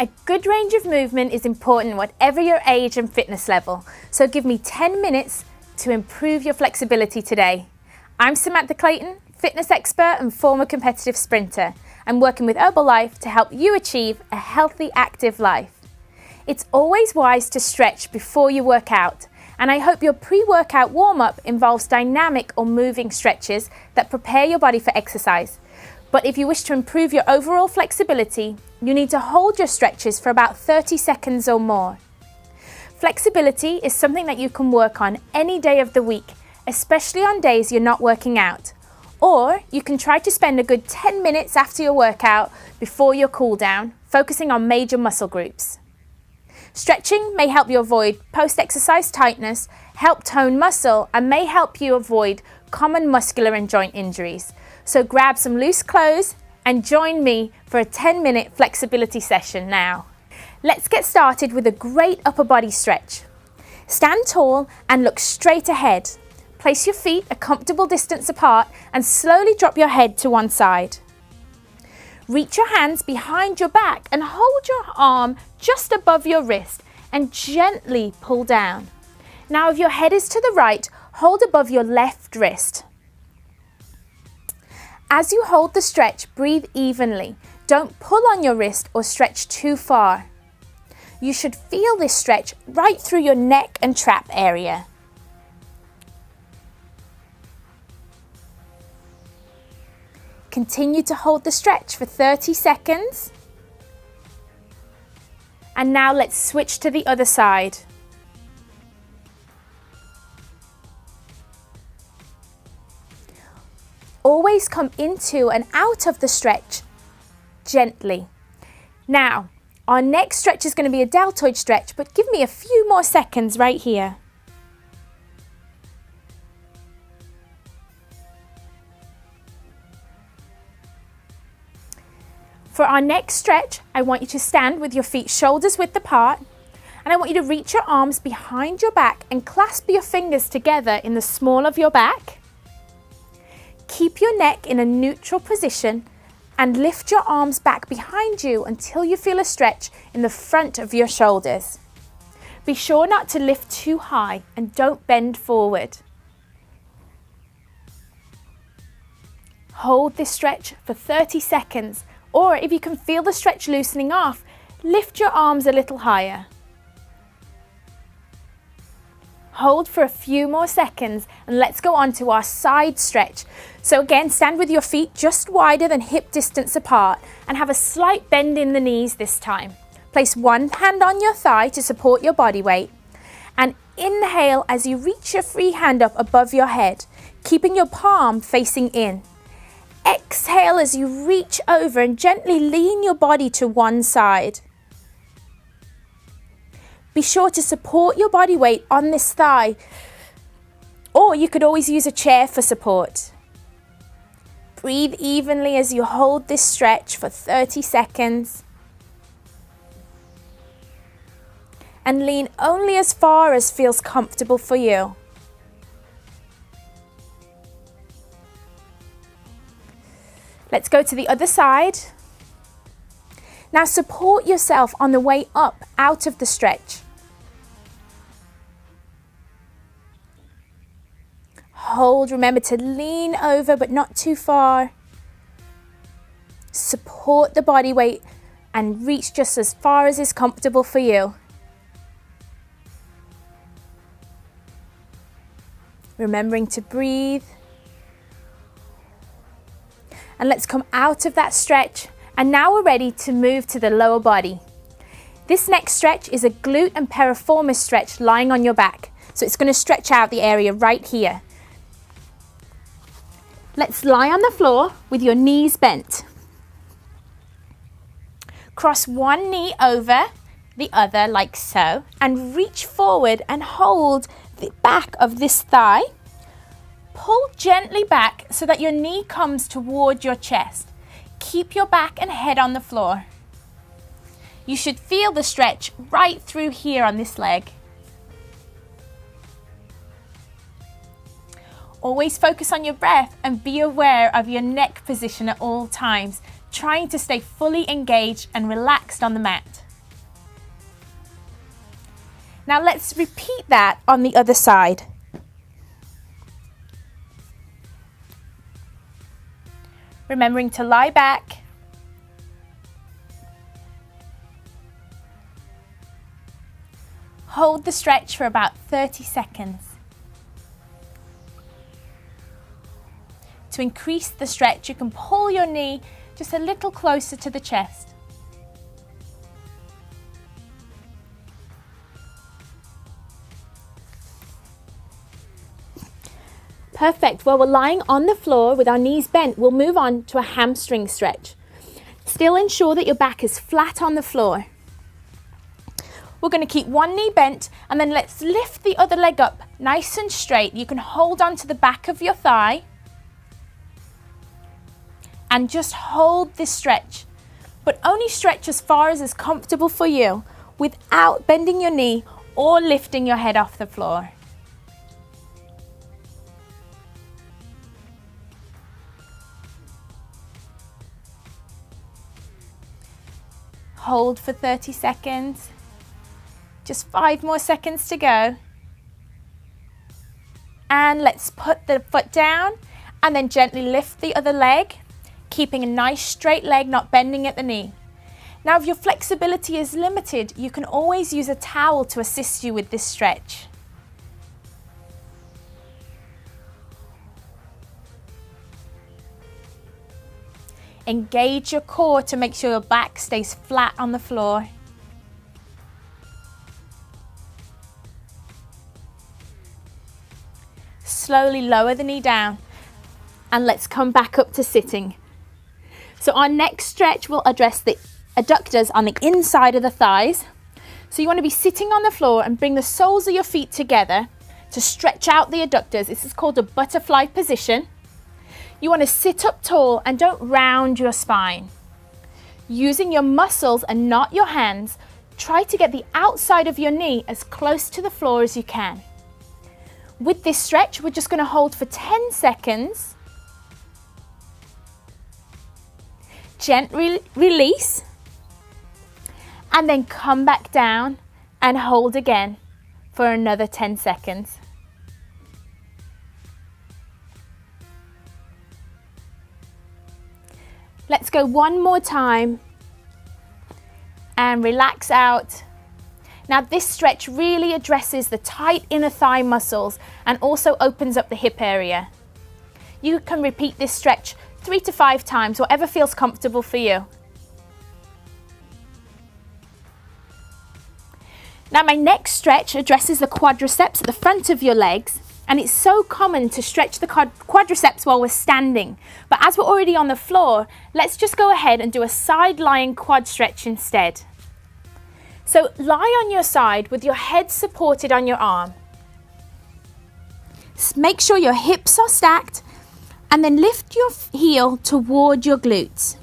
A good range of movement is important whatever your age and fitness level, so give me 10 minutes to improve your flexibility today. I'm Samantha Clayton, fitness expert and former competitive sprinter. I'm working with Herbalife to help you achieve a healthy, active life. It's always wise to stretch before you work out, and I hope your pre-workout warm-up involves dynamic or moving stretches that prepare your body for exercise. But if you wish to improve your overall flexibility, you need to hold your stretches for about 30 seconds or more. Flexibility is something that you can work on any day of the week, especially on days you're not working out. Or you can try to spend a good 10 minutes after your workout before your cool down, focusing on major muscle groups. Stretching may help you avoid post-exercise tightness, help tone muscle, and may help you avoid common muscular and joint injuries. So grab some loose clothes and join me for a 10-minute flexibility session now. Let's get started with a great upper body stretch. Stand tall and look straight ahead. Place your feet a comfortable distance apart and slowly drop your head to one side. Reach your hands behind your back and hold your arm just above your wrist and gently pull down. Now if your head is to the right, hold above your left wrist. As you hold the stretch, breathe evenly. Don't pull on your wrist or stretch too far. You should feel this stretch right through your neck and trap area. Continue to hold the stretch for 30 seconds. And now let's switch to the other side. Always come into and out of the stretch gently. Now, our next stretch is going to be a deltoid stretch, but give me a few more seconds right here. For our next stretch, I want you to stand with your feet shoulders width apart, and I want you to reach your arms behind your back and clasp your fingers together in the small of your back. Keep your neck in a neutral position and lift your arms back behind you until you feel a stretch in the front of your shoulders. Be sure not to lift too high and don't bend forward. Hold this stretch for 30 seconds, or if you can feel the stretch loosening off, lift your arms a little higher. Hold for a few more seconds and let's go on to our side stretch. So again, stand with your feet just wider than hip distance apart and have a slight bend in the knees this time. Place one hand on your thigh to support your body weight and inhale as you reach your free hand up above your head, keeping your palm facing in. Exhale as you reach over and gently lean your body to one side. Be sure to support your body weight on this thigh, or you could always use a chair for support. Breathe evenly as you hold this stretch for 30 seconds. And lean only as far as feels comfortable for you. Let's go to the other side. Now support yourself on the way up out of the stretch. Hold, remember to lean over but not too far. Support the body weight and reach just as far as is comfortable for you. Remembering to breathe. And let's come out of that stretch. And now we're ready to move to the lower body. This next stretch is a glute and piriformis stretch lying on your back. So it's going to stretch out the area right here. Let's lie on the floor with your knees bent. Cross one knee over the other like so and reach forward and hold the back of this thigh. Pull gently back so that your knee comes toward your chest. Keep your back and head on the floor. You should feel the stretch right through here on this leg. Always focus on your breath and be aware of your neck position at all times, trying to stay fully engaged and relaxed on the mat. Now let's repeat that on the other side. Remembering to lie back. Hold the stretch for about 30 seconds. To increase the stretch, you can pull your knee just a little closer to the chest. Perfect. While we're lying on the floor with our knees bent, we'll move on to a hamstring stretch. Still ensure that your back is flat on the floor. We're going to keep one knee bent and then let's lift the other leg up nice and straight. You can hold on to the back of your thigh and just hold this stretch, but only stretch as far as is comfortable for you without bending your knee or lifting your head off the floor. Hold for 30 seconds. Just 5 more seconds to go. And let's put the foot down and then gently lift the other leg, keeping a nice straight leg, not bending at the knee. Now, if your flexibility is limited, you can always use a towel to assist you with this stretch. Engage your core to make sure your back stays flat on the floor. Slowly lower the knee down and let's come back up to sitting. So our next stretch will address the adductors on the inside of the thighs. So you want to be sitting on the floor and bring the soles of your feet together to stretch out the adductors. This is called a butterfly position. You want to sit up tall and don't round your spine. Using your muscles and not your hands, try to get the outside of your knee as close to the floor as you can. With this stretch, we're just going to hold for 10 seconds. Gently release. And then come back down and hold again for another 10 seconds. Let's go one more time and relax out. Now this stretch really addresses the tight inner thigh muscles and also opens up the hip area. You can repeat this stretch 3 to 5 times, whatever feels comfortable for you. Now my next stretch addresses the quadriceps at the front of your legs, and it's so common to stretch the quadriceps while we're standing. But as we're already on the floor, let's just go ahead and do a side lying quad stretch instead. So lie on your side with your head supported on your arm. Make sure your hips are stacked and then lift your heel toward your glutes.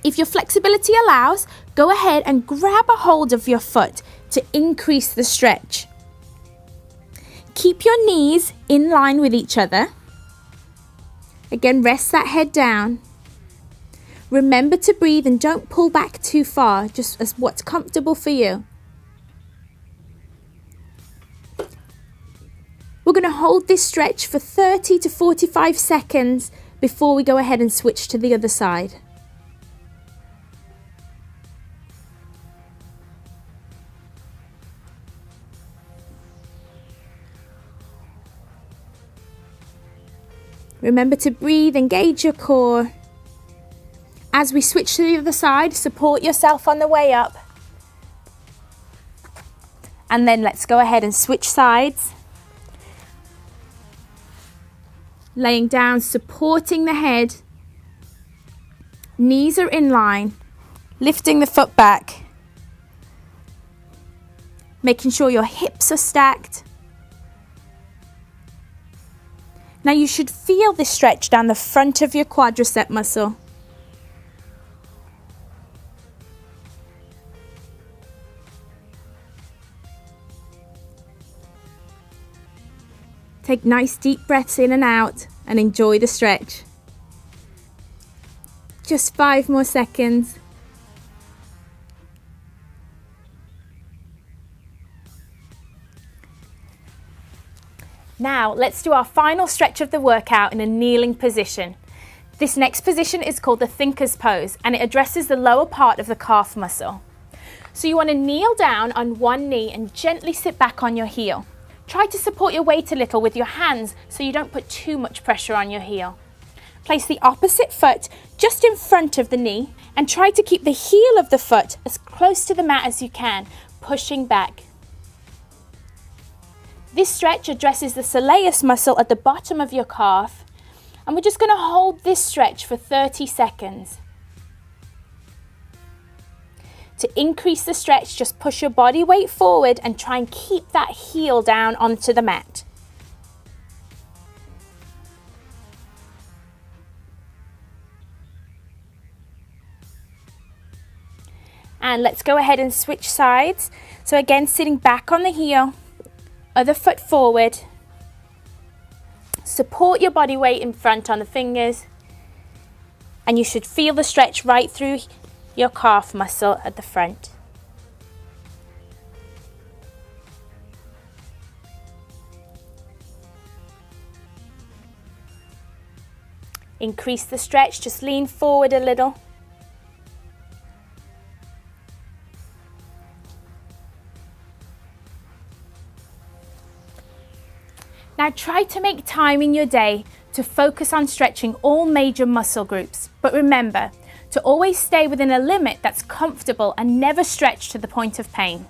If your flexibility allows, go ahead and grab a hold of your foot to increase the stretch. Keep your knees in line with each other. Again, rest that head down. Remember to breathe and don't pull back too far, just as what's comfortable for you. We're going to hold this stretch for 30 to 45 seconds before we go ahead and switch to the other side. Remember to breathe, engage your core. As we switch to the other side, support yourself on the way up. And then let's go ahead and switch sides. Laying down, supporting the head. Knees are in line. Lifting the foot back. Making sure your hips are stacked. Now you should feel this stretch down the front of your quadricep muscle. Take nice deep breaths in and out and enjoy the stretch. Just 5 more seconds. Now let's do our final stretch of the workout in a kneeling position. This next position is called the thinker's pose, and it addresses the lower part of the calf muscle. So you want to kneel down on one knee and gently sit back on your heel. Try to support your weight a little with your hands so you don't put too much pressure on your heel. Place the opposite foot just in front of the knee and try to keep the heel of the foot as close to the mat as you can, pushing back. This stretch addresses the soleus muscle at the bottom of your calf, and we're just going to hold this stretch for 30 seconds. To increase the stretch, just push your body weight forward and try and keep that heel down onto the mat. And let's go ahead and switch sides. So again, sitting back on the heel, other foot forward. Support your body weight in front on the fingers, and you should feel the stretch right through your calf muscle at the front. Increase the stretch, just lean forward a little. Now try to make time in your day to focus on stretching all major muscle groups, but remember to always stay within a limit that's comfortable and never stretch to the point of pain.